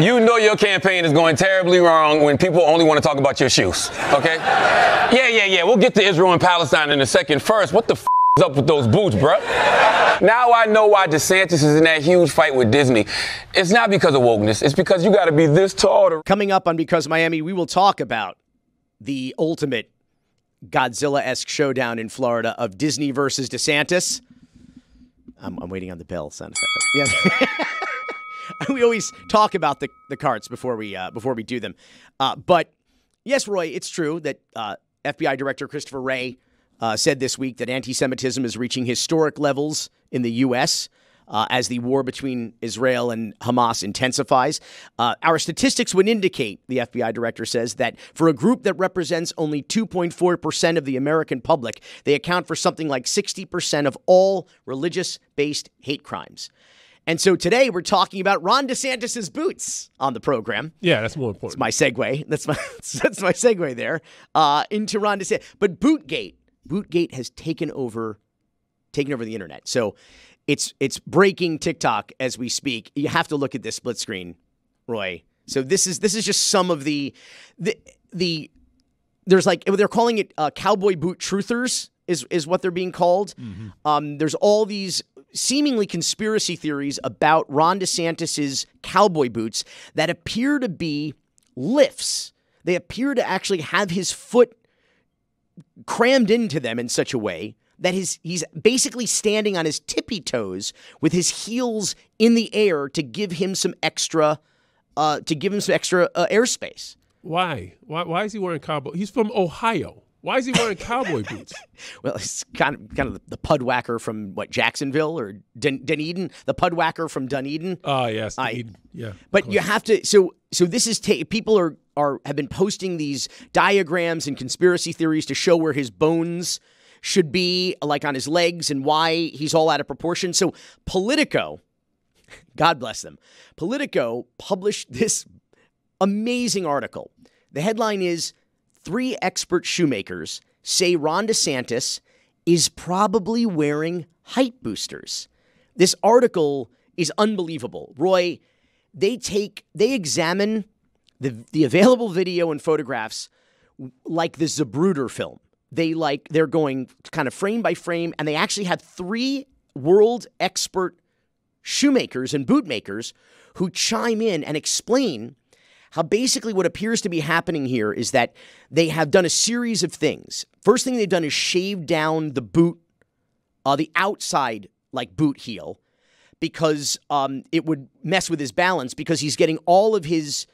You know your campaign is going terribly wrong when people only want to talk about your shoes, okay? Yeah. We'll get to Israel and Palestine in a second. First, what the is up with those boots, bruh? Now I know why DeSantis is in that huge fight with Disney. It's not because of wokeness. It's because you got to be this tall to... Coming up on Because Miami, we will talk about the ultimate Godzilla-esque showdown in Florida of Disney versus DeSantis. I'm waiting on the bell. Sound effect. Yeah. We always talk about the carts before we do them. But yes, Roy, it's true that FBI Director Christopher Wray said this week that anti-Semitism is reaching historic levels in the U.S. As the war between Israel and Hamas intensifies. Our statistics would indicate, the FBI director says, that for a group that represents only 2.4% of the American public, they account for something like 60% of all religious-based hate crimes. And so today we're talking about Ron DeSantis' boots on the program. Yeah, that's more important. It's my segue. That's my segue there into Ron DeSantis. But Bootgate has taken over the internet. So it's breaking TikTok as we speak. You have to look at this split screen, Roy. So this is just some of the there's like they're calling it cowboy boot truthers is what they're being called. Mm-hmm. There's all these seemingly conspiracy theories about Ron DeSantis's cowboy boots that appear to be lifts. They appear to actually have his foot crammed into them in such a way that he's basically standing on his tippy toes with his heels in the air to give him some extra airspace. Why? Why is he wearing cowboy? He's from Ohio. Why is he wearing cowboy boots? Well, it's kind of the pudwhacker from Jacksonville or Dunedin, the pudwhacker from Dunedin. Oh yes, Dunedin. Yeah. But you have to. So this is people have been posting these diagrams and conspiracy theories to show where his bones should be, like on his legs, and why he's all out of proportion. So Politico, God bless them, Politico published this amazing article. The headline is, 3 expert shoemakers say Ron DeSantis is probably wearing height boosters. This article is unbelievable. Roy, they examine the available video and photographs like the Zapruder film. They're going kind of frame by frame, and they actually had 3 world expert shoemakers and bootmakers who chime in and explain how basically what appears to be happening here is that they have done a series of things. First thing they've done is shave down the boot, the outside boot heel, because it would mess with his balance, because he's getting all of his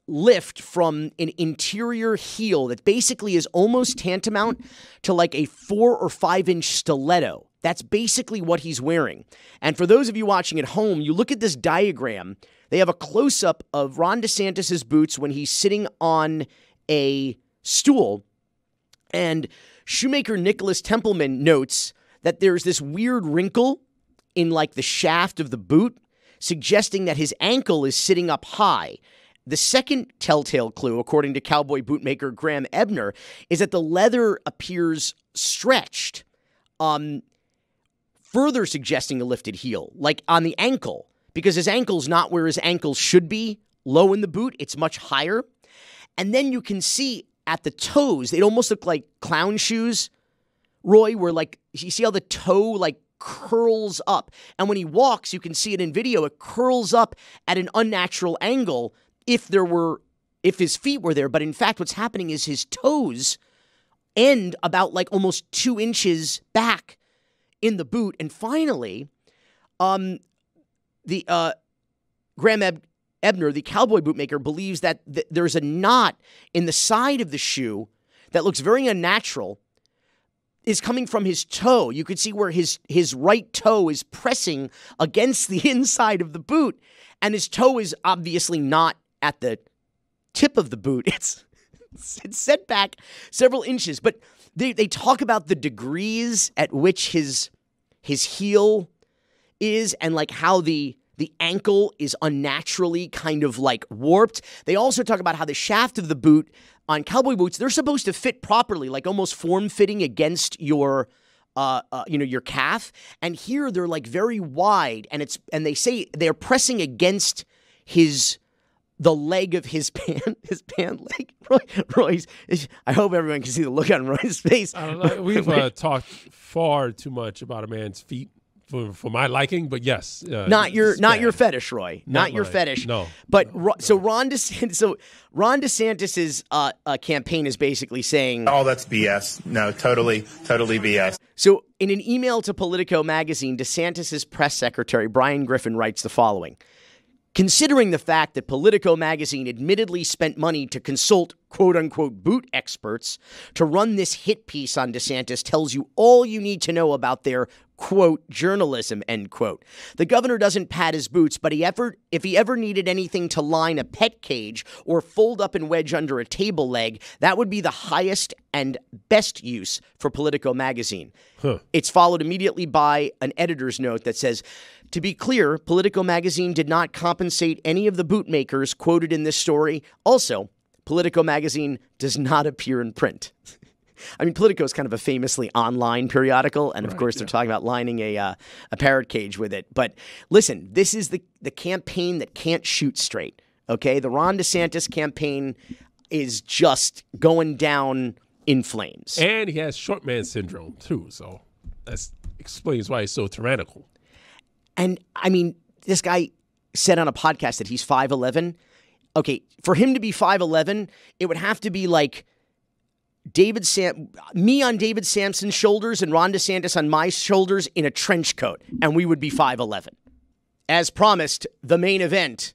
lift from an interior heel that basically is almost tantamount to like a 4 or 5 inch stiletto. That's basically what he's wearing. And for those of you watching at home, you look at this diagram. They have a close-up of Ron DeSantis' boots when he's sitting on a stool. And shoemaker Nicholas Templeman notes that there's this weird wrinkle in the shaft of the boot, suggesting that his ankle is sitting up high. The second telltale clue, according to cowboy bootmaker Graham Ebner, is that the leather appears stretched, further suggesting a lifted heel, like on the ankle. Because his ankle's not where his ankles should be, low in the boot. It's much higher. And then you can see at the toes, they almost look like clown shoes, Roy, where you see how the toe curls up. And when he walks, you can see it in video, it curls up at an unnatural angle if his feet were there. But in fact, what's happening is his toes end about almost 2 inches back in the boot. And finally, Graham Ebner, the cowboy bootmaker, believes that there's a knot in the side of the shoe that looks very unnatural, is coming from his toe. You could see where his right toe is pressing against the inside of the boot, and his toe is obviously not at the tip of the boot. It's set back several inches, but they talk about the degrees at which his heel is, and how the ankle is unnaturally kind of warped. They also talk about how the shaft of the boot on cowboy boots, they're supposed to fit properly, almost form-fitting against your calf. And here they're very wide, and they say they're pressing against the leg of his pant leg. Roy's. I hope everyone can see the look on Roy's face. We've talked far too much about a man's feet for my liking, but yes, not your fetish, Roy. Not your fetish. No. But Ron DeSantis's campaign is basically saying, "Oh, that's BS. No, totally BS." So, in an email to Politico magazine, DeSantis's press secretary Brian Griffin writes the following. Considering the fact that Politico magazine admittedly spent money to consult quote-unquote boot experts to run this hit piece on DeSantis tells you all you need to know about their, quote, journalism, end quote. The governor doesn't pad his boots, but if he ever needed anything to line a pet cage or fold up and wedge under a table leg, that would be the highest and best use for Politico magazine. It's followed immediately by an editor's note that says, to be clear, Politico magazine did not compensate any of the bootmakers quoted in this story. Also, Politico magazine does not appear in print. I mean, Politico is kind of a famously online periodical, and of course they're talking about lining a parrot cage with it. But listen, this is the campaign that can't shoot straight, okay? The Ron DeSantis campaign is just going down in flames. And he has short man syndrome, too, so that explains why he's so tyrannical. And, I mean, this guy said on a podcast that he's 5'11". Okay, for him to be 5'11", it would have to be like me on David Sampson's shoulders and Ron DeSantis on my shoulders in a trench coat, and we would be 5'11". As promised, the main event,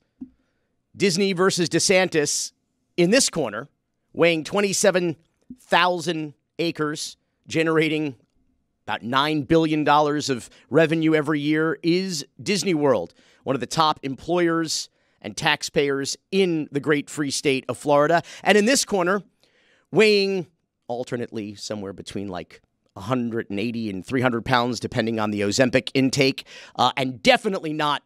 Disney versus DeSantis in this corner, weighing 27,000 acres, generating about $9 billion of revenue every year, is Disney World, one of the top employers and taxpayers in the great free state of Florida. And in this corner, weighing alternately somewhere between like 180 and 300 pounds, depending on the Ozempic intake, and definitely not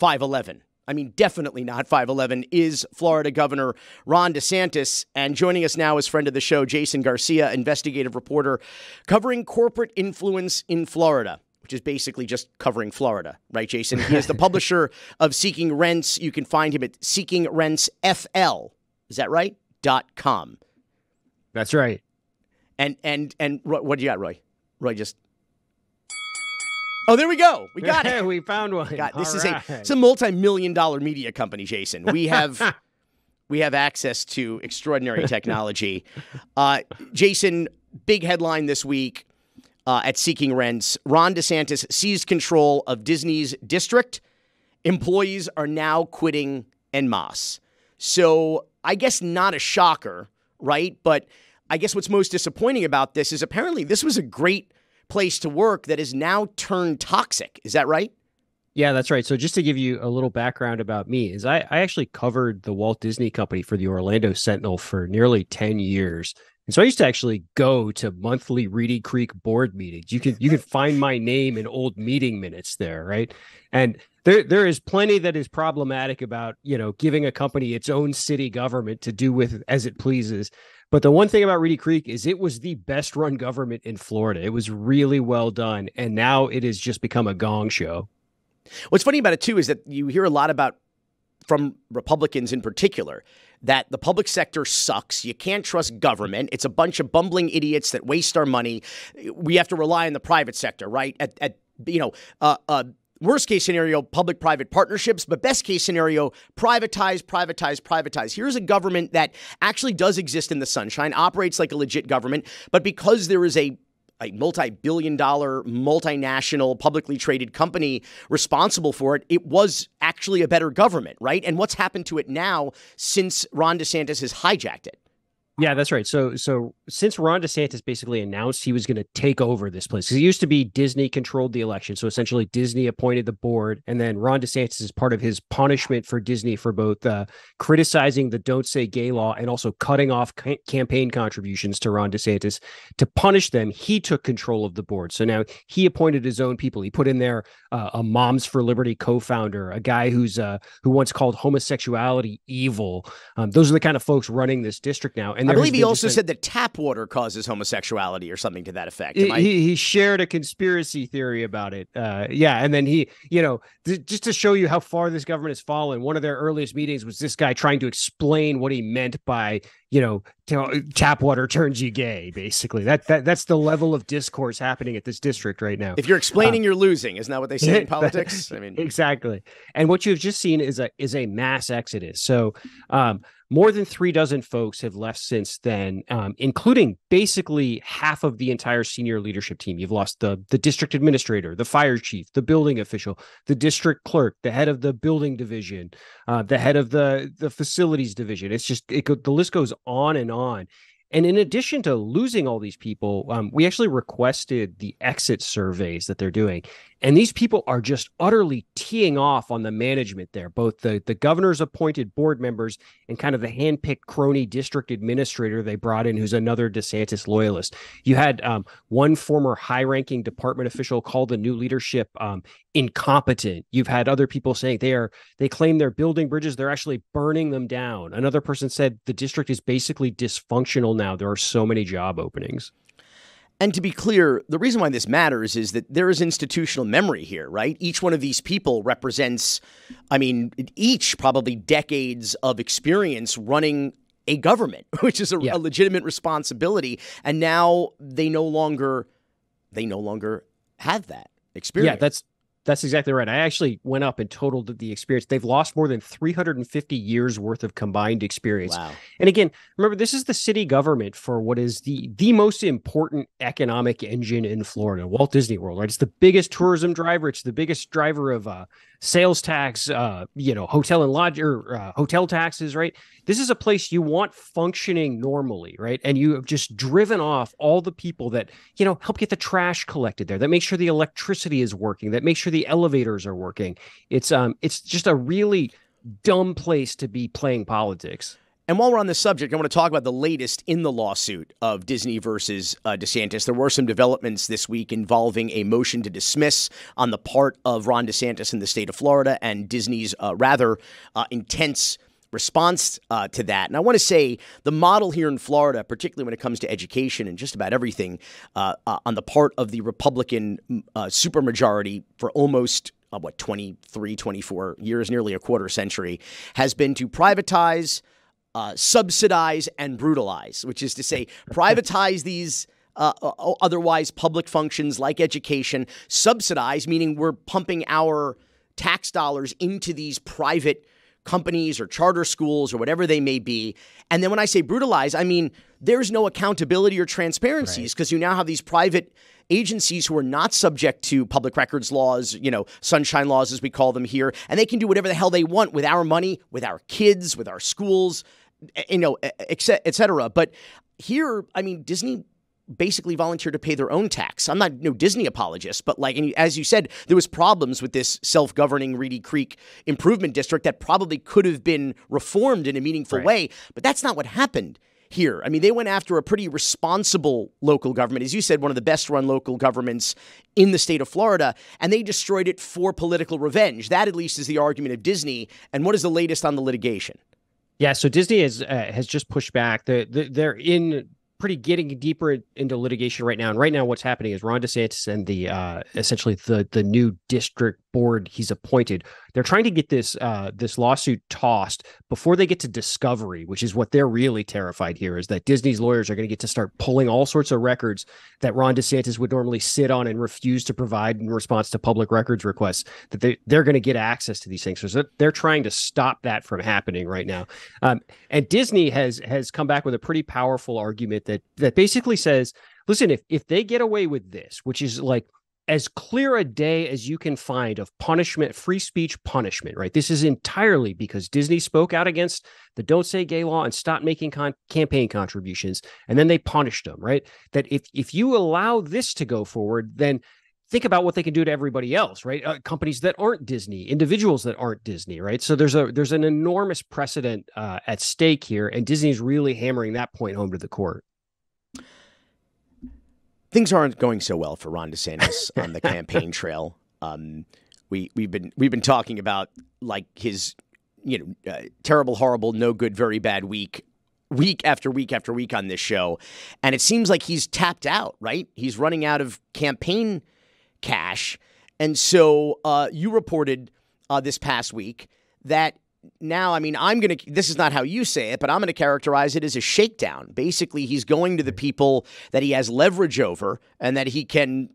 5'11". I mean, definitely not 5'11", is Florida Governor Ron DeSantis. And joining us now is friend of the show, Jason Garcia, investigative reporter covering corporate influence in Florida, which is basically just covering Florida, right, Jason? He is the publisher of Seeking Rents. You can find him at seekingrentsfl, is that right? .com. That's right. And what do you got, Roy? Roy just... Oh, there we go. We got it. We found one. This is a multi-million-dollar media company, Jason. We have access to extraordinary technology. Jason, big headline this week at Seeking Rents. Ron DeSantis seized control of Disney's district. Employees are now quitting en masse. So I guess not a shocker, right? But I guess what's most disappointing about this is apparently this was a great place to work that is now turned toxic. Is that right? Yeah, that's right. So just to give you a little background about me, is I actually covered the Walt Disney Company for the Orlando Sentinel for nearly 10 years. And so I used to actually go to monthly Reedy Creek board meetings. You can find my name in old meeting minutes there, right? And there is plenty that is problematic about, giving a company its own city government to do with as it pleases. But the one thing about Reedy Creek is it was the best run government in Florida. It was really well done. And now it has just become a gong show. What's funny about it, too, is that you hear a lot about, from Republicans in particular, that the public sector sucks. You can't trust government. It's a bunch of bumbling idiots that waste our money. We have to rely on the private sector, right? Worst case scenario, public-private partnerships, but best case scenario, privatize. Here's a government that actually does exist in the sunshine, operates like a legit government, but because there is a multi-billion-dollar, multinational, publicly traded company responsible for it, it was actually a better government, right? And what's happened to it now since Ron DeSantis has hijacked it? Yeah, that's right. So since Ron DeSantis basically announced he was going to take over this place, because it used to be Disney controlled the election. So essentially Disney appointed the board, and then Ron DeSantis is part of his punishment for Disney for both criticizing the Don't Say Gay law and also cutting off campaign contributions to Ron DeSantis. To punish them, he took control of the board. So now he appointed his own people. He put in there a Moms for Liberty co-founder, a guy who once called homosexuality evil. Those are the kind of folks running this district now. And I believe he also said that tap water causes homosexuality or something to that effect. He shared a conspiracy theory about it. And then he, just to show you how far this government has fallen, one of their earliest meetings was this guy trying to explain what he meant by, tap water turns you gay, basically. That's the level of discourse happening at this district right now. If you're explaining, you're losing. Isn't that what they say in politics? I mean, exactly. And what you've just seen is a mass exodus. So more than 36 folks have left since then, including basically half of the entire senior leadership team. You've lost the district administrator, the fire chief, the building official, the district clerk, the head of the building division, the head of the facilities division. It's just the list goes on and on. And in addition to losing all these people, we actually requested the exit surveys that they're doing. And these people are just utterly teeing off on the management there, both the governor's appointed board members and kind of the handpicked crony district administrator they brought in, who's another DeSantis loyalist. You had one former high-ranking department official call the new leadership incompetent. You've had other people saying they claim they're building bridges, they're actually burning them down. Another person said the district is basically dysfunctional now. There are so many job openings. And to be clear, the reason why this matters is that there is institutional memory here, right? Each one of these people represents, each probably decades of experience running a government, which is a legitimate responsibility. And now they no longer have that experience. Yeah, that's exactly right. I actually went up and totaled the experience. They've lost more than 350 years worth of combined experience. Wow. And again, remember, this is the city government for what is the most important economic engine in Florida, Walt Disney World, right? It's the biggest tourism driver. It's the biggest driver of sales tax, hotel and lodge or hotel taxes, right? This is a place you want functioning normally, right? And you have just driven off all the people that, help get the trash collected there, that make sure the electricity is working, that make sure the elevators are working. It's just a really dumb place to be playing politics. And while we're on this subject, I want to talk about the latest in the lawsuit of Disney versus DeSantis. There were some developments this week involving a motion to dismiss on the part of Ron DeSantis in the state of Florida and Disney's rather intense response to that. And I want to say the model here in Florida, particularly when it comes to education and just about everything on the part of the Republican supermajority for almost 23, 24 years, nearly a quarter century, has been to privatize, subsidize, and brutalize, which is to say privatize these otherwise public functions like education, subsidize, meaning we're pumping our tax dollars into these private companies or charter schools or whatever they may be. And then when I say brutalize, I mean there's no accountability or transparencies because you now have these private agencies who are not subject to public records laws, sunshine laws as we call them here, and they can do whatever the hell they want with our money, with our kids, with our schools, et cetera. But here, Disney basically volunteered to pay their own tax. I'm not no Disney apologist, but as you said, there was problems with this self-governing Reedy Creek Improvement District that probably could have been reformed in a meaningful way, but that's not what happened here. They went after a pretty responsible local government, as you said, one of the best-run local governments in the state of Florida, and they destroyed it for political revenge. That, at least, is the argument of Disney. And what is the latest on the litigation? Yeah, so Disney has just pushed back. They're in pretty getting deeper into litigation right now. And right now what's happening is Ron DeSantis and the essentially the new district board he's appointed, they're trying to get this lawsuit tossed before they get to discovery, which is what they're really terrified here, is that Disney's lawyers are going to get to start pulling all sorts of records that Ron DeSantis would normally sit on and refuse to provide in response to public records requests, that they're going to get access to these things. So they're trying to stop that from happening right now. And Disney has come back with a pretty powerful argument that basically says, listen, if they get away with this, which is like as clear a day as you can find of punishment, free speech punishment, right? This is entirely because Disney spoke out against the Don't Say Gay law and stopped making campaign contributions, and then they punished them, right? That if you allow this to go forward, then think about what they can do to everybody else, right? Companies that aren't Disney, individuals that aren't Disney, right? So there's an enormous precedent at stake here, and Disney's really hammering that point home to the court. Things aren't going so well for Ron DeSantis on the campaign trail. We've been talking about like his terrible, horrible, no good, very bad week week after week after week on this show, and it seems like he's tapped out, right? He's running out of campaign cash. And so you reported this past week that now, I mean, this is not how you say it, but I'm going to characterize it as a shakedown. Basically, he's going to the people that he has leverage over and that he can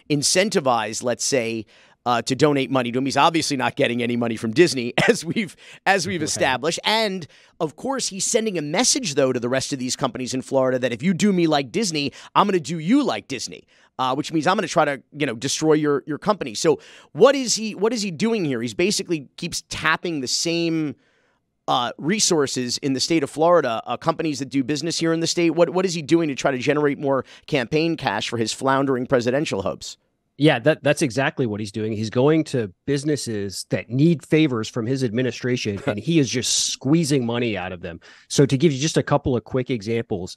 incentivize, let's say, to donate money to him. He's obviously not getting any money from Disney, as we've established. And of course, he's sending a message, though, to the rest of these companies in Florida that if you do me like Disney, I'm going to do you like Disney, which means I'm going to try to, destroy your company. So what is he doing here? He's basically keeps tapping the same resources in the state of Florida, companies that do business here in the state. What is he doing to try to generate more campaign cash for his floundering presidential hopes? Yeah, that's exactly what he's doing. He's going to businesses that need favors from his administration, and he is just squeezing money out of them. So to give you just a couple of quick examples,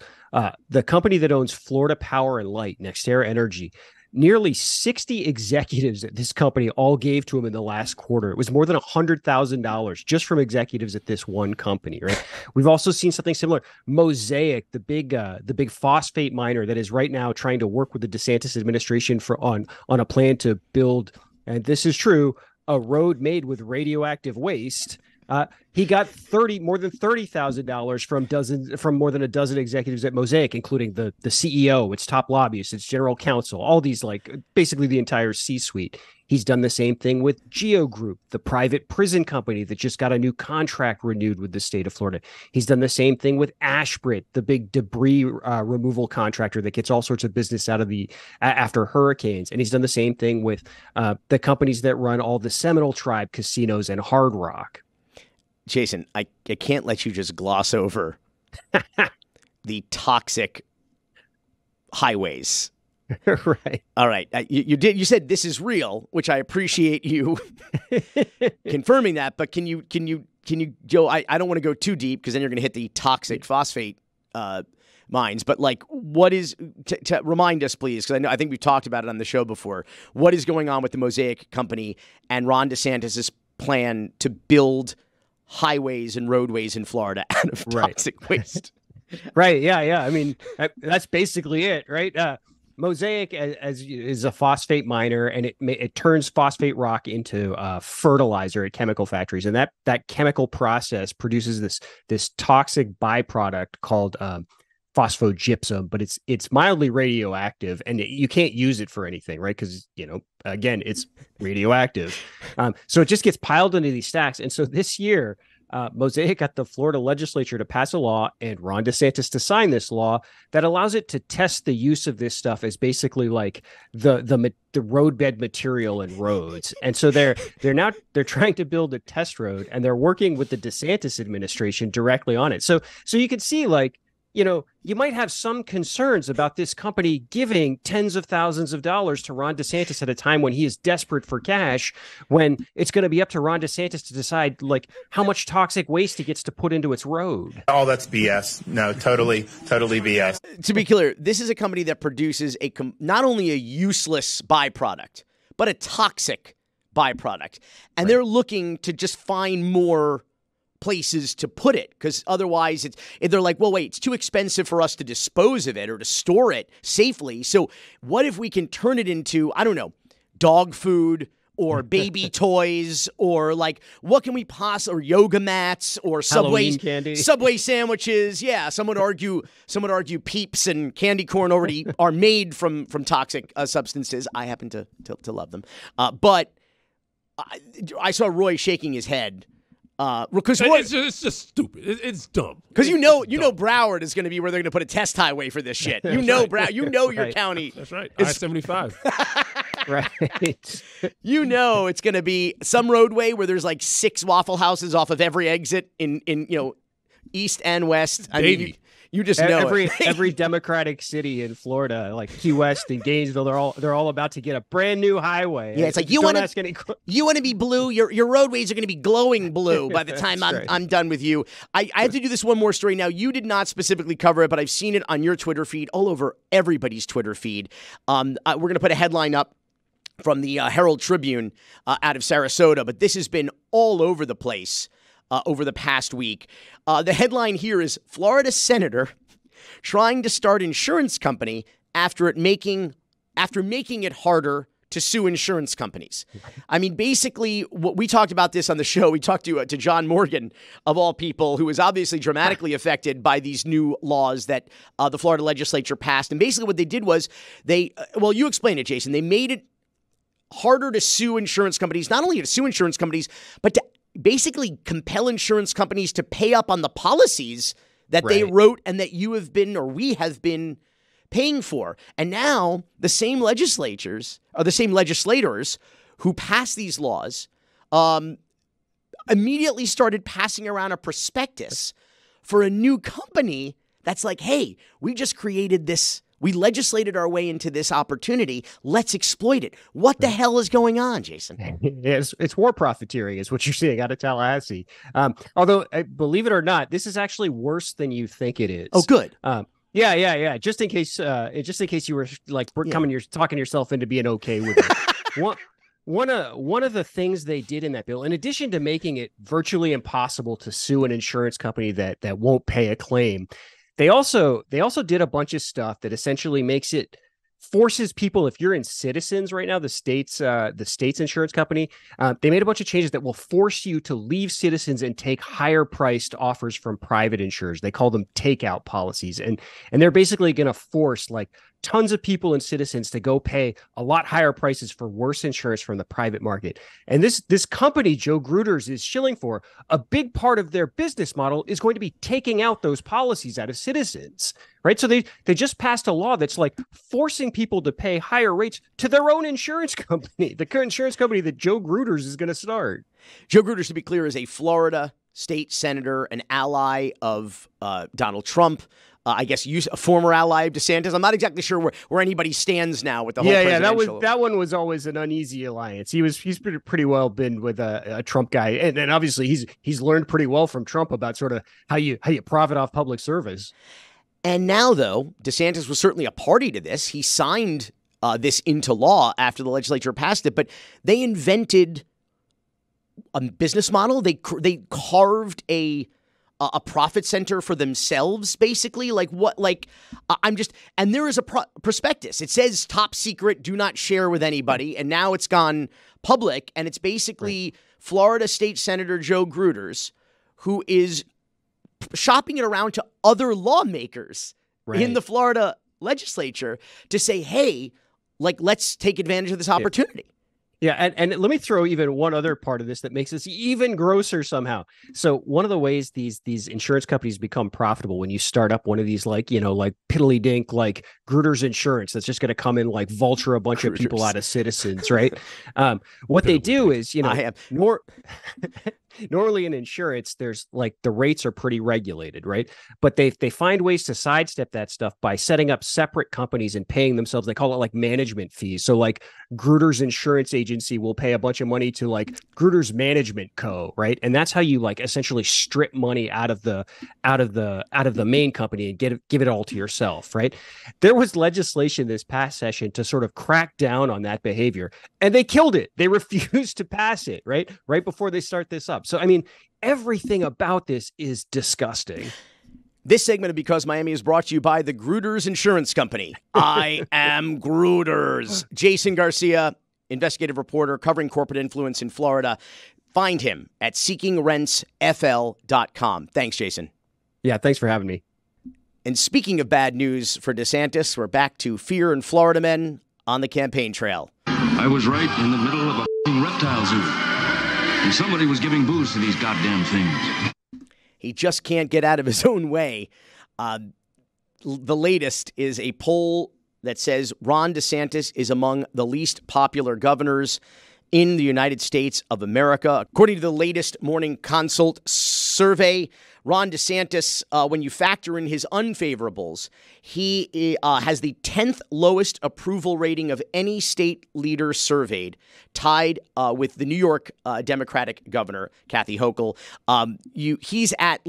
the company that owns Florida Power and Light, NextEra Energy, nearly 60 executives at this company all gave to him in the last quarter. It was more than $100,000 just from executives at this one company, right? We've also seen something similar. Mosaic, the big phosphate miner that is right now trying to work with the DeSantis administration on a plan to build, and this is true, a road made with radioactive waste. He got more than $30,000 from more than a dozen executives at Mosaic, including the CEO, its top lobbyist, its general counsel, all these, like, basically the entire C-suite. He's done the same thing with Geo Group, the private prison company that just got a new contract renewed with the state of Florida. He's done the same thing with Ashbrit, the big debris removal contractor that gets all sorts of business out of after hurricanes. And he's done the same thing with the companies that run all the Seminole Tribe casinos and Hard Rock. Jason, I can't let you just gloss over the toxic highways. Right. All right. You said this is real, which I appreciate you confirming that. But can you, Joe, I don't want to go too deep because then you're going to hit the toxic phosphate mines. But like, what is, to remind us, please, because I think we've talked about it on the show before. What is going on with the Mosaic company and Ron DeSantis' plan to build highways and roadways in Florida out of toxic waste? Right. Yeah. I mean, that's basically it, right? Mosaic is a phosphate miner, and it turns phosphate rock into fertilizer at chemical factories, and that chemical process produces this toxic byproduct called phosphogypsum, but it's mildly radioactive, and you can't use it for anything, right? Because again, it's radioactive, so it just gets piled into these stacks. And so this year, Mosaic got the Florida legislature to pass a law and Ron DeSantis to sign this law that allows it to test the use of this stuff as basically like the roadbed material in roads. And so they're trying to build a test road, and they're working with the DeSantis administration directly on it. So you can see, like, you might have some concerns about this company giving tens of thousands of dollars to Ron DeSantis at a time when he is desperate for cash, when it's going to be up to Ron DeSantis to decide, like, how much toxic waste he gets to put into its road. All that's BS. No, totally BS. To be clear, this is a company that produces not only a useless byproduct, but a toxic byproduct. And they're looking to just find more places to put it, because otherwise they're like, well, wait, it's too expensive for us to dispose of it or to store it safely. So what if we can turn it into, I don't know, dog food or baby toys, or like, what can we or yoga mats or Subway candy, Subway sandwiches? Yeah, some would argue Peeps and candy corn already are made from toxic substances. I happen to love them, but I saw Roy shaking his head. Because it's just stupid. It's dumb. Because you know Broward is going to be where they're going to put a test highway for this shit. Your county. That's right. I-75. Right. It's going to be some roadway where there's like 6 Waffle Houses off of every exit in east and west. I mean, you just know every Democratic city in Florida, like Key West and Gainesville, they're all about to get a brand new highway. Yeah, it's like you want to be blue. Your roadways are going to be glowing blue by the time I'm done with you. I have to do this one more story now. You did not specifically cover it, but I've seen it on your Twitter feed, all over everybody's Twitter feed. We're going to put a headline up from the Herald Tribune out of Sarasota, but this has been all over the place. over the past week. The headline here is Florida senator trying to start insurance company after making it harder to sue insurance companies. I mean, basically, what we talked about this on the show. We talked to John Morgan, of all people, who was obviously dramatically affected by these new laws that the Florida legislature passed. And basically what they did was you explain it, Jason. They made it harder to sue insurance companies, not only to sue insurance companies, but to basically compel insurance companies to pay up on the policies that they wrote and that we have been paying for. And now the same legislators who passed these laws immediately started passing around a prospectus for a new company that's like, hey, we just created this. We legislated our way into this opportunity. Let's exploit it. What the hell is going on, Jason? It's war profiteering is what you're seeing out of Tallahassee. Although, believe it or not, this is actually worse than you think it is. Oh, good. Yeah. Just in case you were like talking yourself into being okay with it. One of the things they did in that bill, in addition to making it virtually impossible to sue an insurance company that won't pay a claim, they also did a bunch of stuff that essentially forces people, if you're in Citizens right now, the state's insurance company, they made a bunch of changes that will force you to leave Citizens and take higher priced offers from private insurers. They call them takeout policies. And they're basically going to force like tons of people in Citizens to go pay a lot higher prices for worse insurance from the private market. And this company, Joe Gruters, is shilling for, a big part of their business model is going to be taking out those policies out of Citizens, right? So they just passed a law that's like forcing people to pay higher rates to their own insurance company, the current insurance company that Joe Gruters is going to start. Joe Gruters, to be clear, is a Florida state senator, an ally of Donald Trump. I guess a former ally of DeSantis. I'm not exactly sure where anybody stands now with the whole presidential. That one was always an uneasy alliance. He's pretty well been with a Trump guy, and obviously he's learned pretty well from Trump about sort of how you profit off public service. And now, though, DeSantis was certainly a party to this. He signed this into law after the legislature passed it, but they invented a business model. They carved a profit center for themselves, basically. And there is a prospectus. It says top secret, do not share with anybody. And now it's gone public. And it's basically Florida State Senator Joe Gruters, who is shopping it around to other lawmakers in the Florida legislature to say, hey, let's take advantage of this opportunity. Yeah, and let me throw even one other part of this that makes this even grosser somehow. So one of the ways these insurance companies become profitable when you start up one of these like piddly dink like Gruters Insurance that's just going to come in like vulture a bunch of people out of Citizens, right? What they do is normally in insurance, there's like the rates are pretty regulated, right? But they find ways to sidestep that stuff by setting up separate companies and paying themselves. They call it like management fees. So like Gruters Insurance Agency will pay a bunch of money to like Gruters Management Co., right? And that's how you like essentially strip money out of the main company and give it all to yourself, right? There was legislation this past session to sort of crack down on that behavior, and they killed it. They refused to pass it, right before they start this up. So, I mean, everything about this is disgusting. This segment of Because Miami is brought to you by the Gruters Insurance Company. I am Gruters. Jason Garcia, investigative reporter covering corporate influence in Florida. Find him at seekingrentsfl.com. Thanks, Jason. Yeah, thanks for having me. And speaking of bad news for DeSantis, we're back to fear and Florida men on the campaign trail. I was right in the middle of a reptile zoo. And somebody was giving booze to these goddamn things. He just can't get out of his own way. The latest is a poll that says Ron DeSantis is among the least popular governors in the United States of America. According to the latest Morning Consult survey, Ron DeSantis, when you factor in his unfavorables, he has the 10th lowest approval rating of any state leader surveyed, tied with the New York Democratic governor, Kathy Hochul. He's at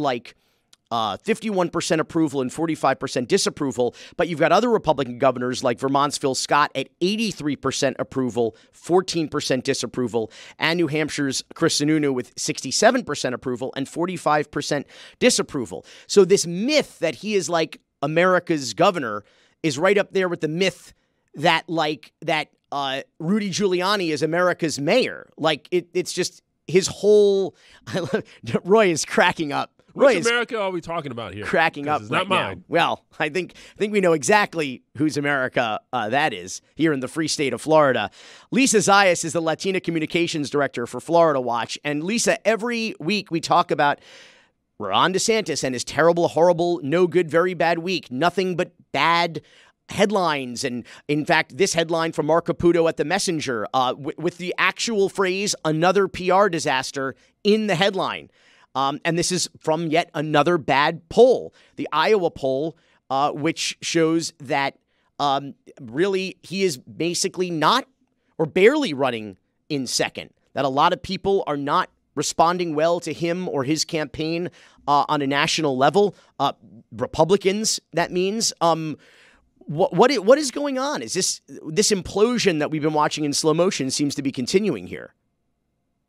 51% approval and 45% disapproval. But you've got other Republican governors like Vermont's Phil Scott at 83% approval, 14% disapproval, and New Hampshire's Chris Sununu with 67% approval and 45% disapproval. So this myth that he is like America's governor is right up there with the myth that Rudy Giuliani is America's mayor. Like it's just his whole. Roy is cracking up. Which America are we talking about here? Cracking up. It's right not mine. Now. Well, I think we know exactly whose America that is here in the free state of Florida. Lisa Zayas is the Latina Communications Director for Florida Watch. And Lisa, every week we talk about Ron DeSantis and his terrible, horrible, no good, very bad week. Nothing but bad headlines. And in fact, this headline from Mark Caputo at The Messenger with the actual phrase, another PR disaster in the headline. And this is from yet another bad poll, the Iowa poll, which shows that really he is basically not or barely running in second, that a lot of people are not responding well to him or his campaign on a national level. Republicans, that means. What is going on? Is this implosion that we've been watching in slow motion seems to be continuing here?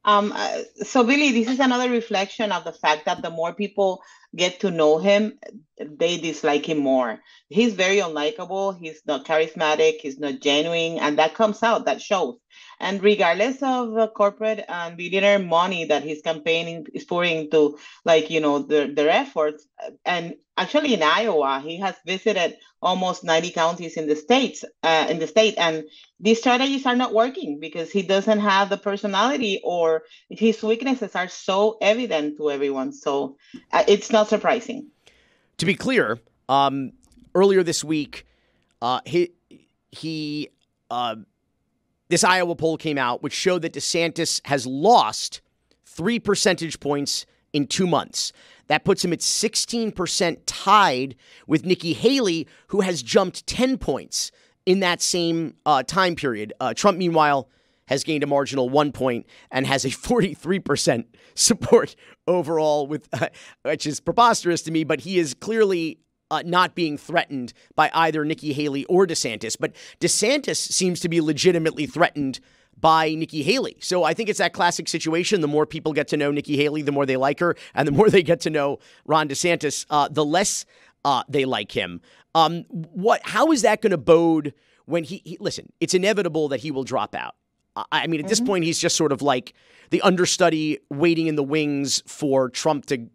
So Billy, this is another reflection of the fact that the more people get to know him, they dislike him more. He's very unlikable. He's not charismatic. He's not genuine. And that comes out, that shows. And regardless of the corporate and billionaire money that his campaign is pouring into, their efforts, and actually in Iowa, he has visited almost 90 counties in the state, and these strategies are not working because he doesn't have the personality, or his weaknesses are so evident to everyone. So it's not surprising. To be clear, earlier this week, this Iowa poll came out, which showed that DeSantis has lost 3 percentage points in 2 months. That puts him at 16%, tied with Nikki Haley, who has jumped 10 points in that same time period. Trump, meanwhile, has gained a marginal 1 point and has a 43% support overall, which is preposterous to me, but he is clearly not being threatened by either Nikki Haley or DeSantis. But DeSantis seems to be legitimately threatened by Nikki Haley. So I think it's that classic situation. The more people get to know Nikki Haley, the more they like her. And the more they get to know Ron DeSantis, the less they like him. How is that going to bode when he listen, it's inevitable that he will drop out. I mean, at this point, he's just sort of like the understudy waiting in the wings for Trump to,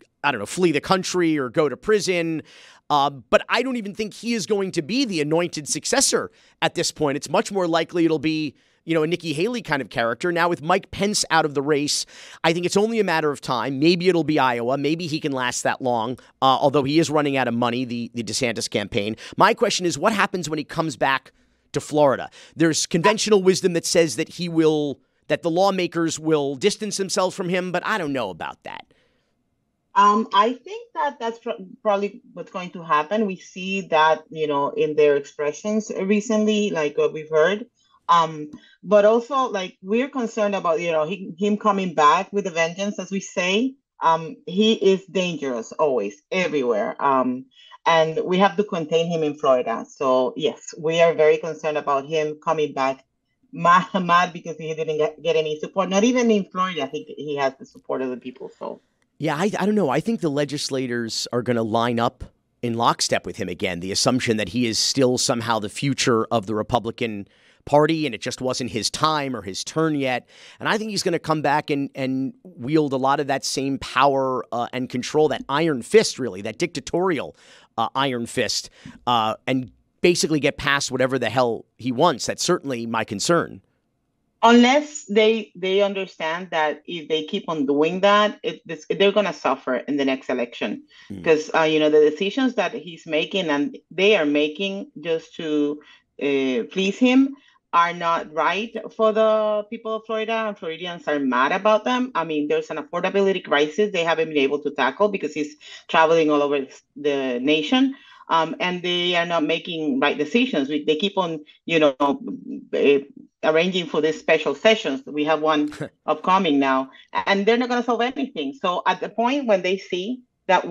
flee the country or go to prison. But I don't even think he is going to be the anointed successor at this point. It's much more likely it'll be, a Nikki Haley kind of character. Now, with Mike Pence out of the race, I think it's only a matter of time. Maybe it'll be Iowa. Maybe he can last that long, although he is running out of money, the DeSantis campaign. My question is, what happens when he comes back to Florida? There's conventional wisdom that says that that the lawmakers will distance themselves from him, but I don't know about that. I think that's probably what's going to happen. We see that, in their expressions recently, like what we've heard. But also, we're concerned about, him coming back with a vengeance, as we say. He is dangerous always, everywhere. And we have to contain him in Florida. So, yes, we are very concerned about him coming back mad because he didn't get any support. Not even in Florida, he has the support of the people. So. Yeah, I don't know. I think the legislators are going to line up in lockstep with him again. The assumption that he is still somehow the future of the Republican Party and it just wasn't his time or his turn yet. And I think he's going to come back and wield a lot of that same power and control, that iron fist, really, that dictatorial iron fist, and basically get past whatever the hell he wants. That's certainly my concern. Unless they understand that if they keep on doing that, they're going to suffer in the next election. Because, the decisions that he's making and they are making just to please him are not right for the people of Florida, and Floridians are mad about them. I mean, there's an affordability crisis they haven't been able to tackle because he's traveling all over the nation. And they are not making right decisions. They keep on, arranging for these special sessions. We have one upcoming now, and they're not going to solve anything. So at the point when they see that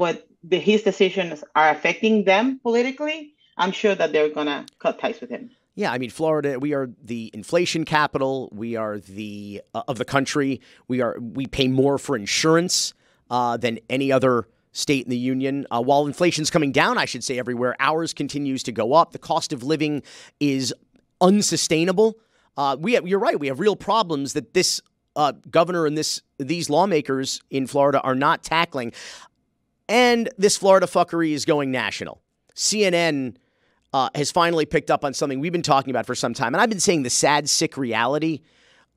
his decisions are affecting them politically, I'm sure that they're going to cut ties with him. Yeah, I mean, Florida, we are the inflation capital. We are the of the country. We pay more for insurance than any other state in the union. While inflation's coming down, I should say, everywhere, ours continues to go up. The cost of living is unsustainable. You're right. We have real problems that this governor and these lawmakers in Florida are not tackling. And this Florida fuckery is going national. CNN has finally picked up on something we've been talking about for some time. And I've been saying the sad, sick reality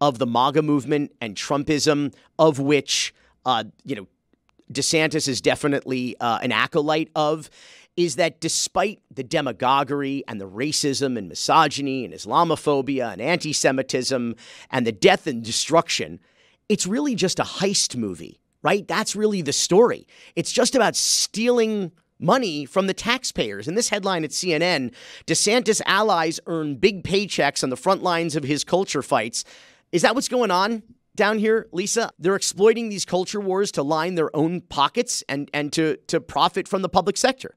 of the MAGA movement and Trumpism, of which, DeSantis is definitely an acolyte of, is that despite the demagoguery and the racism and misogyny and Islamophobia and anti-Semitism and the death and destruction, it's really just a heist movie, right? That's really the story. It's just about stealing money from the taxpayers. In this headline at CNN, DeSantis allies earn big paychecks on the front lines of his culture fights. Is that what's going on down here, Lisa? They're exploiting these culture wars to line their own pockets and to profit from the public sector.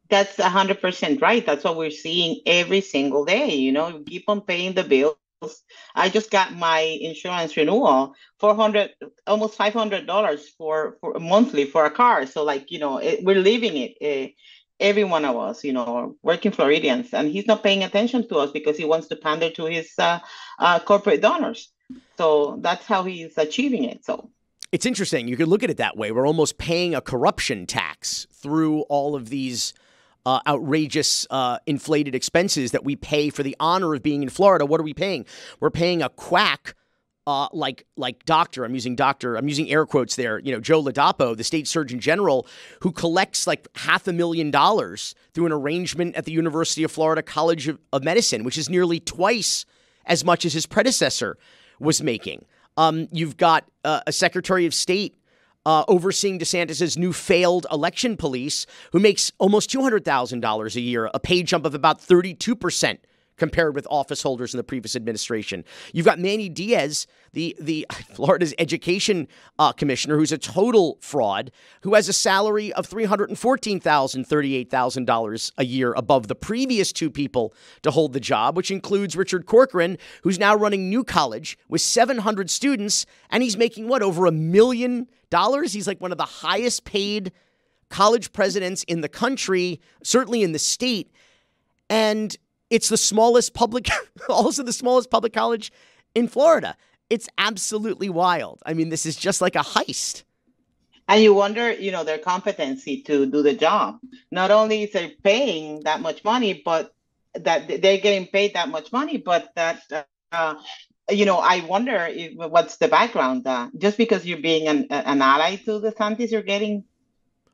That's 100% right. That's what we're seeing every single day. You keep on paying the bills. I just got my insurance renewal, almost $500 for monthly for a car. So we're living it. Every one of us, working Floridians, and he's not paying attention to us because he wants to pander to his corporate donors. So that's how he's achieving it. So it's interesting. You could look at it that way. We're almost paying a corruption tax through all of these outrageous inflated expenses that we pay for the honor of being in Florida. What are we paying? We're paying a quack like doctor. I'm using air quotes there. Joe Ladapo, the state surgeon general, who collects like $500,000 through an arrangement at the University of Florida College of Medicine, which is nearly twice as much as his predecessor was making. You've got a Secretary of State overseeing DeSantis' new failed election police, who makes almost $200,000 a year, a pay jump of about 32% compared with office holders in the previous administration. You've got Manny Diaz, the Florida's education commissioner, who's a total fraud, who has a salary of $314,000, $38,000 a year above the previous two people to hold the job, which includes Richard Corcoran, who's now running New College with 700 students, and he's making, over $1 million? He's like one of the highest paid college presidents in the country, certainly in the state. And it's the smallest also the smallest public college in Florida. It's absolutely wild. I mean, this is just like a heist. And you wonder, their competency to do the job. Not only is they paying that much money, but that they're getting paid that much money, but that, I wonder what's the background. Just because you're being an ally to DeSantis, you're getting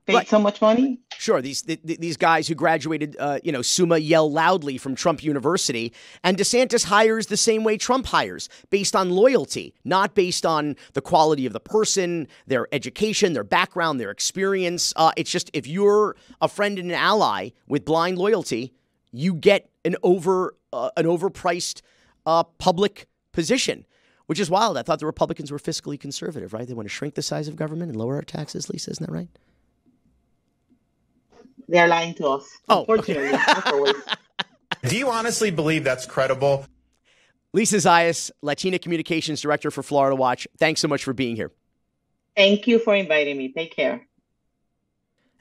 paid so much money? Sure. These guys who graduated, summa yell loudly from Trump University, and DeSantis hires the same way Trump hires, based on loyalty, not based on the quality of the person, their education, their background, their experience. It's just, if you're a friend and an ally with blind loyalty, you get an overpriced public position, which is wild. I thought the Republicans were fiscally conservative, right? They want to shrink the size of government and lower our taxes, Lisa. Isn't that right? They're lying to us. Unfortunately, not always. Do you honestly believe that's credible? Lisa Zayas, Latina Communications Director for Florida Watch. Thanks so much for being here. Thank you for inviting me. Take care.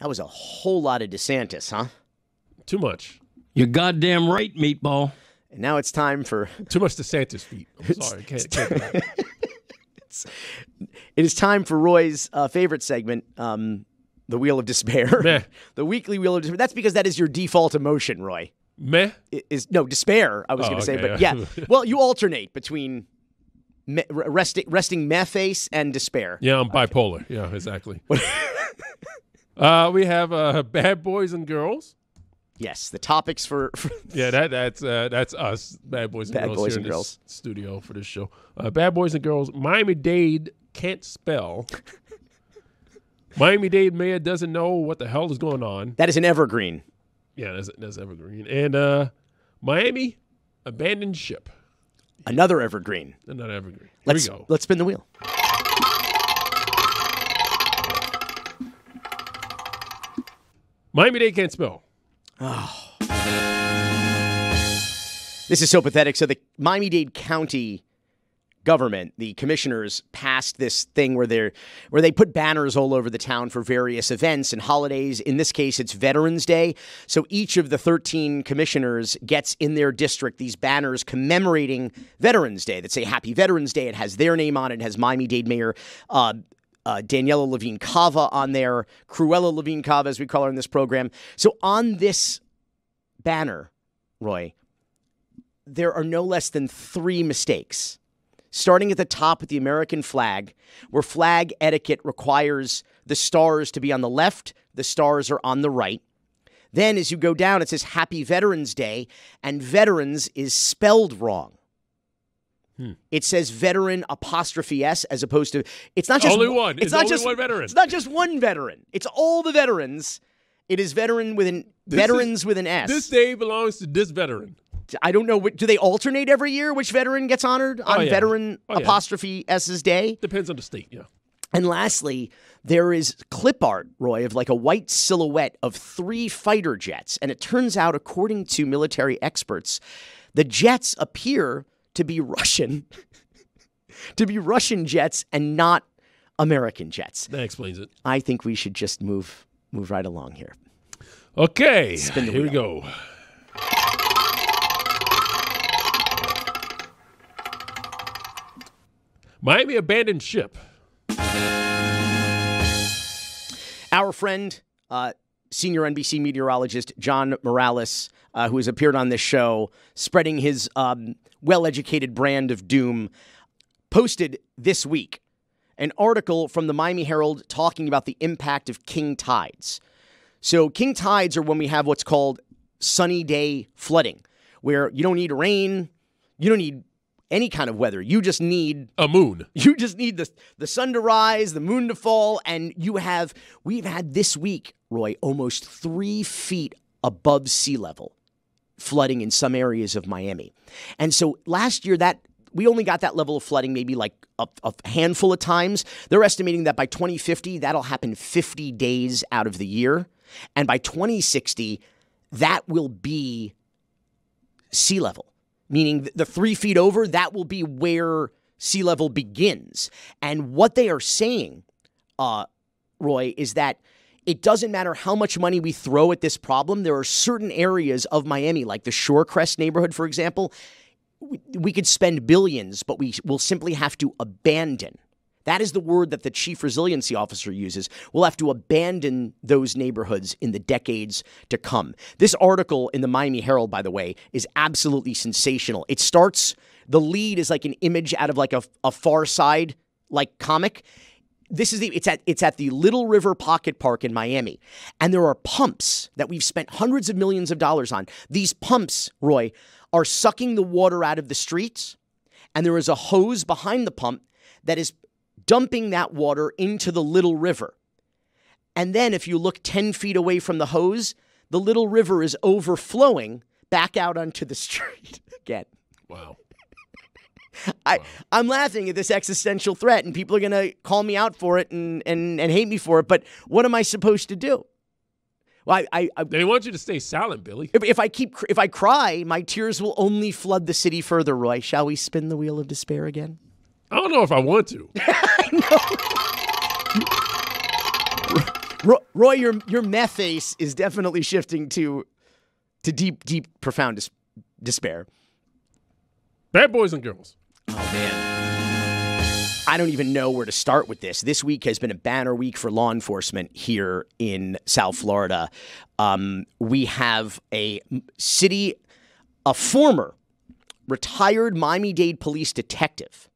That was a whole lot of DeSantis, huh? Too much. You're goddamn right, meatball. And now it's time for... Too much DeSantis feet. I'm sorry. Can't It is time for Roy's favorite segment, the Wheel of Despair. Meh. The weekly Wheel of Despair. That's because that is your default emotion, Roy. Meh? Despair, I was going to say. But yeah. Well, you alternate between resting meh face and despair. Yeah, I'm bipolar. Yeah, exactly. We have Bad Boys and Girls. Yes, the topics for yeah, that's us, Bad Boys and Girls here in this studio for this show. Bad Boys and Girls. Miami-Dade can't spell. Miami-Dade mayor doesn't know what the hell is going on. That is an evergreen. Yeah, that's evergreen. And Miami abandoned ship. Another evergreen. Another evergreen. Here Let's we go. Let's spin the wheel. Miami-Dade can't spell. This is so pathetic. So the Miami-Dade County government, the commissioners, passed this thing where they put banners all over the town for various events and holidays. In this case, it's Veterans Day. So each of the 13 commissioners gets in their district these banners commemorating Veterans Day that say Happy Veterans Day. It has their name on it. It has Miami-Dade Mayor Daniela Levine Cava on there, Cruella Levine Cava, as we call her in this program. So on this banner, Roy, there are no less than 3 mistakes. Starting at the top with the American flag, where flag etiquette requires the stars to be on the left, the stars are on the right. Then as you go down, it says Happy Veterans Day, and veterans is spelled wrong. It says veteran apostrophe S as opposed to, it's not just only one. It's not only just one veteran. It's not just one veteran. It's all the veterans. It is veteran with an veterans with an S. This day belongs to this veteran. I don't know. Do they alternate every year which veteran gets honored on veteran apostrophe S's day? Depends on the state, yeah. And lastly, there is clip art, Roy, of like a white silhouette of 3 fighter jets. And it turns out, according to military experts, the jets appear to be Russian, jets and not American jets. That explains it. I think we should just move right along here. Okay, Spin the here we wheel. go. Miami abandoned ship. Our friend, senior NBC meteorologist John Morales, who has appeared on this show, spreading his well-educated brand of doom, posted this week an article from the Miami Herald talking about the impact of king tides. So king tides are when we have what's called sunny day flooding, where you don't need rain, you don't need any kind of weather. You just need a moon. You just need the sun to rise, the moon to fall, and we've had this week, Roy, almost 3 feet above sea level flooding in some areas of Miami. And so last year we only got that level of flooding maybe like a handful of times. They're estimating that by 2050, that'll happen 50 days out of the year. And by 2060, that will be sea level. Meaning the 3 feet over, that will be where sea level begins. And what they are saying, Roy, is that it doesn't matter how much money we throw at this problem. There are certain areas of Miami, like the Shorecrest neighborhood, for example, we could spend billions, but we will simply have to abandon. That is the word that the chief resiliency officer uses. We'll have to abandon those neighborhoods in the decades to come. This article in the Miami Herald, by the way, is absolutely sensational. It starts, the lead is like an image out of like a Far Side like comic. It's at the Little River Pocket Park in Miami. And there are pumps that we've spent hundreds of millions of dollars on. These pumps, Roy, are sucking the water out of the streets. And there is a hose behind the pump that is dumping that water into the Little River. And then if you look 10 feet away from the hose, the Little River is overflowing back out onto the street again. Wow. I'm laughing at this existential threat, and people are going to call me out for it and hate me for it, but what am I supposed to do? Well, they want you to stay silent, Billy. If I cry, my tears will only flood the city further, Roy. Shall we spin the wheel of despair again? I don't know if I want to. I know. Roy, your meth face is definitely shifting to deep, profound despair. Bad boys and girls. Oh, man. I don't even know where to start with this. This week has been a banner week for law enforcement here in South Florida. We have a former retired Miami-Dade police detective.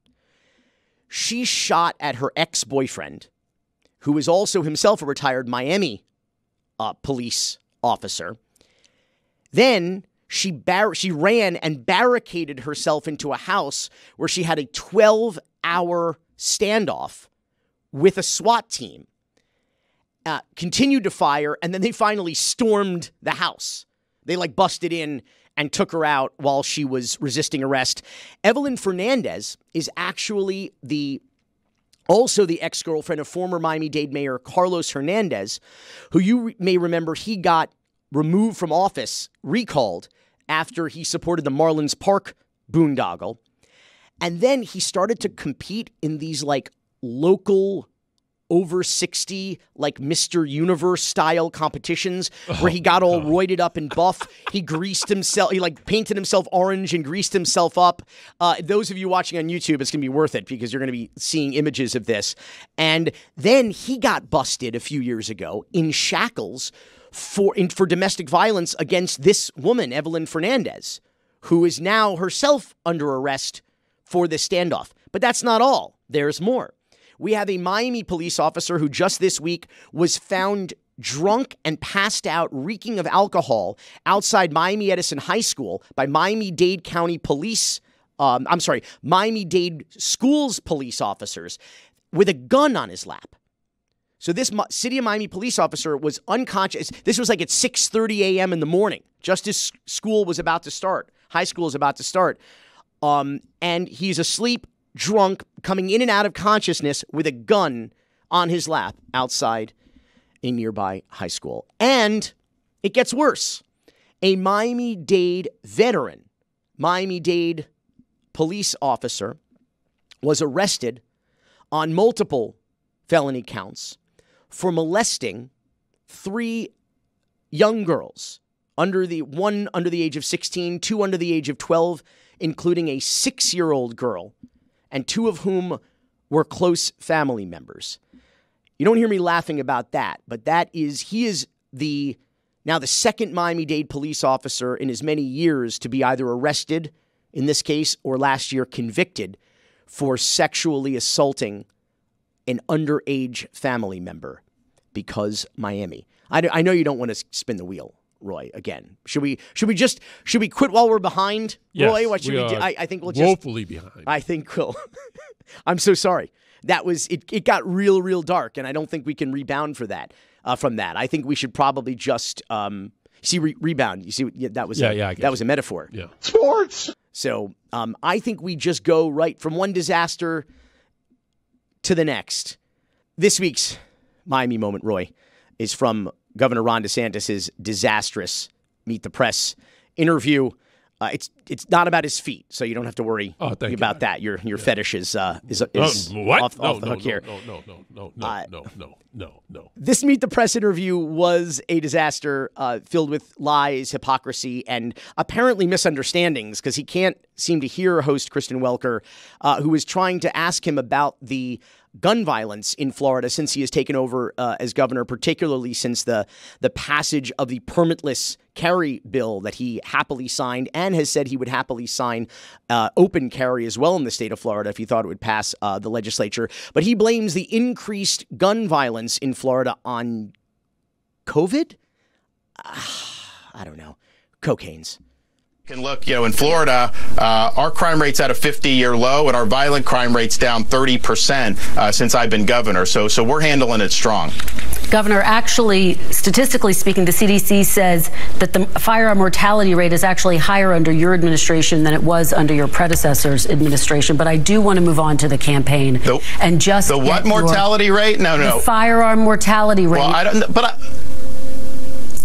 She shot at her ex-boyfriend, who is also himself a retired Miami police officer. Then she ran and barricaded herself into a house where she had a 12-hour standoff with a SWAT team, continued to fire, and then they finally stormed the house. They busted in and took her out while she was resisting arrest. Evelyn Fernandez is actually the Also the ex-girlfriend of former Miami-Dade Mayor Carlos Hernandez, who you may remember he got removed from office, recalled, after he supported the Marlins Park boondoggle. And then he started to compete in these like local over 60, like Mr. Universe style competitions where he got all roided up and buff. He greased himself. He like painted himself orange and greased himself up. Those of you watching on YouTube, it's going to be worth it because you're going to be seeing images of this. And then he got busted a few years ago in shackles for domestic violence against this woman, Evelyn Fernandez, who is now herself under arrest for this standoff. But that's not all. There's more. We have a Miami police officer who just this week was found drunk and passed out, reeking of alcohol outside Miami-Edison High School by Miami-Dade County Police, Miami-Dade Schools police officers with a gun on his lap. So this City of Miami police officer was unconscious. This was like at 6:30 a.m. in the morning, just as school was about to start. High school is about to start. And he's asleep, drunk, coming in and out of consciousness with a gun on his lap outside a nearby high school. And it gets worse. A Miami-Dade veteran, Miami-Dade police officer, was arrested on multiple felony counts for molesting 3 young girls, one under the age of 16, 2 under the age of 12, including a 6-year-old girl, and 2 of whom were close family members. You don't hear me laughing about that, but he is now the second Miami-Dade police officer in as many years to be either arrested, in this case, or last year convicted for sexually assaulting an underage family member, because Miami. I know you don't want to spin the wheel, Roy, again. Should we quit while we're behind, yes, Roy? What should we do? I think we'll just woefully behind. I think we'll. I'm so sorry. That was it. It got real dark, and I don't think we can rebound from that. I think we should probably just rebound. You see, that was a metaphor. Yeah, Sports. So I think we just go right from one disaster to the next. This week's Miami moment, Roy, is from Governor Ron DeSantis' disastrous Meet the Press interview. It's not about his feet, so you don't have to worry about that. Your fetish is off the hook here. No. This Meet the Press interview was a disaster filled with lies, hypocrisy, and apparently misunderstandings, because he can't seem to hear host Kristen Welker, who was trying to ask him about the gun violence in Florida since he has taken over as governor, particularly since the passage of the permitless carry bill that he happily signed and has said he would happily sign open carry as well in the state of Florida if he thought it would pass the legislature. But he blames the increased gun violence in Florida on COVID? I don't know. Cocaine's. Can look, in Florida, our crime rate's at a 50-year low, and our violent crime rate's down 30% since I've been governor. So we're handling it strong. Governor, actually, statistically speaking, the CDC says that the firearm mortality rate is actually higher under your administration than it was under your predecessor's administration. But I do want to move on to the campaign and just the what mortality rate? No. The firearm mortality rate. Well, I don't. But.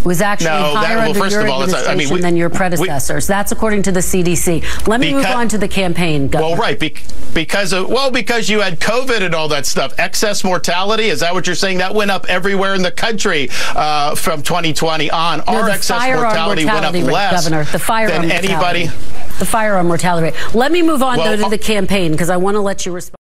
Was actually higher under your administration than your predecessors. That's according to the CDC. Let me move on to the campaign, Governor. Well, right, because you had COVID and all that stuff. Excess mortality, is that what you're saying? That went up everywhere in the country from 2020 on. Our excess mortality went up less Governor, the firearm than anybody. The firearm mortality rate. Let me move on, though, to the campaign, because I want to let you respond.